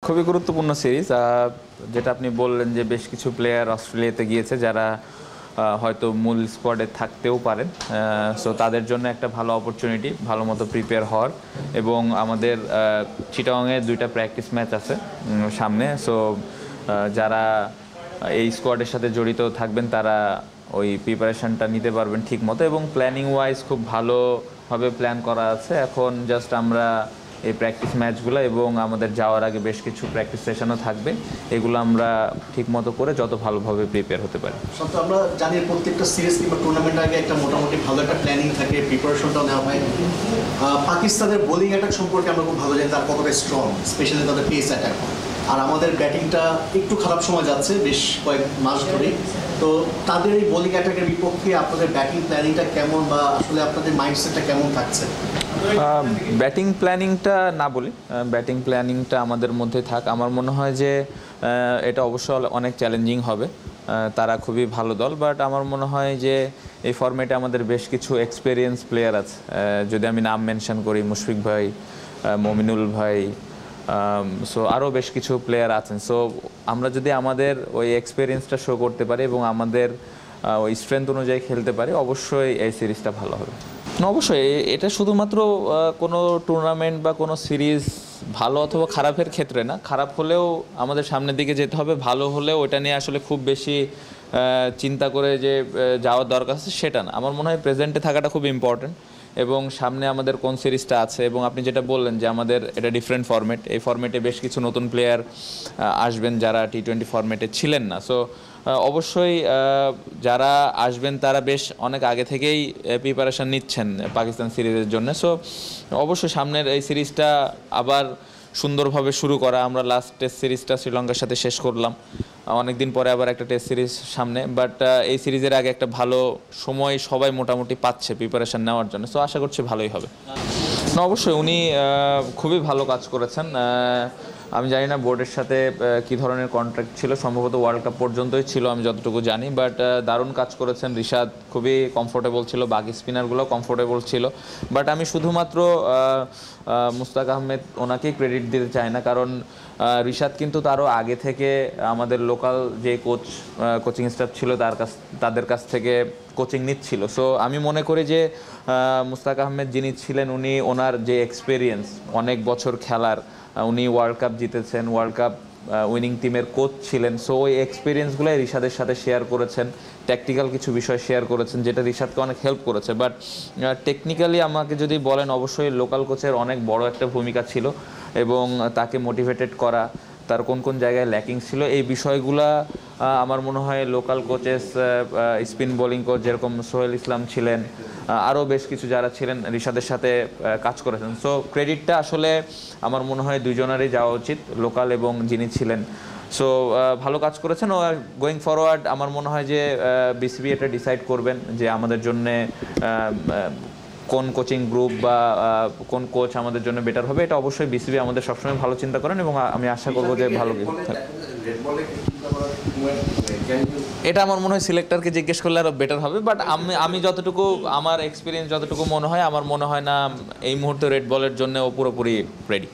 খুবই গুরুত্বপূর্ণ সিরিজ। যেটা আপনি বললেন যে বেশ কিছু প্লেয়ার অস্ট্রেলিয়াতে গিয়েছে যারা হয়তো মূল স্কোয়াডে থাকতেও পারেন। সো তাদের জন্য একটা ভালো অপরচুনিটি ভালো মতো প্রিপেয়ার হওয়ার, এবং আমাদের চিটাগংয়ে 2টা প্র্যাকটিস ম্যাচ আছে সামনে। সো যারা এই স্কোয়াডের সাথে জড়িত থাকবেন তারা ওই প্রিপারেশনটা নিতে পারবেন ঠিক মতো, এবং প্ল্যানিং ওয়াইজ খুব ভালোভাবে প্ল্যান করা আছে। এখন জাস্ট আমরা এই প্র্যাকটিস ম্যাচগুলো এবং আমাদের যাওয়ার আগে বেশ কিছু প্র্যাকটিস সেশনও থাকবে, এগুলো আমরা ঠিক মতো করে যত ভালোভাবে প্রিপেয়ার হতে পারি। সব তো আমরা জানি প্রত্যেকটা সিরিজ কিংবা টুর্নামেন্ট আগে একটা মোটামুটি ভালো একটা প্ল্যানিং থাকে, প্রিপারেশনটাও নেওয়া হয়। পাকিস্তানের বোলিং অ্যাটাক সম্পর্কে আমরা খুব ভালো জানি তার কতটা স্ট্রং, স্পেশালি তাদের পেস অ্যাটাক। আর আমাদের ব্যাটিংটা একটু খারাপ সময় যাচ্ছে বেশ কয়েক মাস ধরেই। তো তাদের এই বোলিং অ্যাটাকের বিপক্ষে আপনাদের ব্যাটিং প্ল্যানিংটা কেমন, বা আসলে আপনাদের মাইন্ডসেটটা কেমন থাকছে? ব্যাটিং প্ল্যানিংটা না বলি, ব্যাটিং প্ল্যানিংটা আমাদের মধ্যে থাক। আমার মনে হয় যে এটা অবশ্য অনেক চ্যালেঞ্জিং হবে। তারা খুবই ভালো দল, বাট আমার মনে হয় যে এই ফরম্যাটে আমাদের বেশ কিছু এক্সপেরিয়েন্স প্লেয়ার আছে। যদি আমি নাম মেনশন করি, মুশফিক ভাই, মমিনুল ভাই, সো আরও বেশ কিছু প্লেয়ার আছেন। সো আমরা যদি আমাদের ওই এক্সপেরিয়েন্সটা শো করতে পারি এবং আমাদের ওই স্ট্রেংথ অনুযায়ী খেলতে পারি, অবশ্যই এই সিরিজটা ভালো হবে। অবশ্যই এটা শুধুমাত্র কোনো টুর্নামেন্ট বা কোনো সিরিজ ভালো অথবা খারাপের ক্ষেত্রে না। খারাপ হলেও আমাদের সামনের দিকে যেতে হবে, ভালো হলেও ওটা নিয়ে আসলে খুব বেশি চিন্তা করে যে যাওয়ার দরকার আছে সেটা না। আমার মনে হয় প্রেজেন্টে থাকাটা খুব ইম্পর্ট্যান্ট, এবং সামনে আমাদের কোন সিরিজটা আছে, এবং আপনি যেটা বললেন যে আমাদের এটা ডিফারেন্ট ফরম্যাট, এই ফরম্যাটে বেশ কিছু নতুন প্লেয়ার আসবেন যারা টি-20 ফরম্যাটে ছিলেন না। সো অবশ্যই যারা আসবেন তারা বেশ অনেক আগে থেকেই প্রিপারেশান নিচ্ছেন পাকিস্তান সিরিজের জন্য। সো অবশ্যই সামনের এই সিরিজটা আবার সুন্দরভাবে শুরু করা। আমরা লাস্ট টেস্ট সিরিজটা শ্রীলঙ্কার সাথে শেষ করলাম, অনেক দিন পরে আবার একটা টেস্ট সিরিজ সামনে, বাট এই সিরিজের আগে একটা ভালো সময় সবাই মোটামুটি পাচ্ছে প্রিপারেশান নেওয়ার জন্য। সো আশা করছি ভালোই হবে। না, অবশ্যই উনি খুবই ভালো কাজ করেছেন। আমি জানি না বোর্ডের সাথে কী ধরনের কন্ট্রাক্ট ছিল, সম্ভবত ওয়ার্ল্ড কাপ পর্যন্তই ছিল আমি যতটুকু জানি, বাট দারুণ কাজ করেছেন। রিশাদ খুবই কমফোর্টেবল ছিল, বাকি স্পিনারগুলো কমফোর্টেবল ছিল, বাট আমি শুধুমাত্র মুস্তাক আহমেদ ওনাকেই ক্রেডিট দিতে চাই না, কারণ রিশাদ কিন্তু তারও আগে থেকে আমাদের লোকাল যে কোচিং স্টাফ ছিল তাদের কাছ থেকে কোচিং নিচ্ছিল। সো আমি মনে করি যে মুস্তাক আহমেদ যিনি ছিলেন, উনি ওনার যে এক্সপেরিয়েন্স, অনেক বছর খেলার, উনি ওয়ার্ল্ড কাপ জিতেছেন, ওয়ার্ল্ড কাপ উইনিং টিমের কোচ ছিলেন। সো ওই এক্সপিরিয়েন্সগুলোই রিশাদের সাথে শেয়ার করেছেন, ট্যাকটিক্যাল কিছু বিষয় শেয়ার করেছেন, যেটা রিশাদকে অনেক হেল্প করেছে। বাট টেকনিক্যালি আমাকে যদি বলেন, অবশ্যই লোকাল কোচের অনেক বড় একটা ভূমিকা ছিল, এবং তাকে মোটিভেটেড করা, তার কোন কোন জায়গায় ল্যাকিং ছিল, এই বিষয়গুলা আমার মনে হয় local coaches, spin bowling coach যেরকম সোহেল ইসলাম ছিলেন, আরও বেশ কিছু যারা ছিলেন রিশাদের সাথে কাজ করেছেন। সো ক্রেডিটটা আসলে আমার মনে হয় দুইজনেরই যাওয়া উচিত, লোকাল এবং যিনি ছিলেন। সো ভালো কাজ করেছেন। ও গোয়িং ফরওয়ার্ড আমার মনে হয় যে বিসিবি এটা ডিসাইড করবেন যে আমাদের জন্যে কোন কোচিং গ্রুপ বা কোন কোচ আমাদের জন্য বেটার হবে। এটা অবশ্যই বিসিবি আমাদের সবসময় ভালো চিন্তা করেন, এবং আমি আশা করবো যে ভালো কিছু। এটা আমার মনে হয় সিলেক্টরকে জিজ্ঞেস করলে আরও বেটার হবে, বাট আমি যতটুকু আমার এক্সপিরিয়েন্স যতটুকু মনে হয়, আমার মনে হয় না এই মুহূর্তে রেড বলের জন্য ও পুরোপুরি রেডি।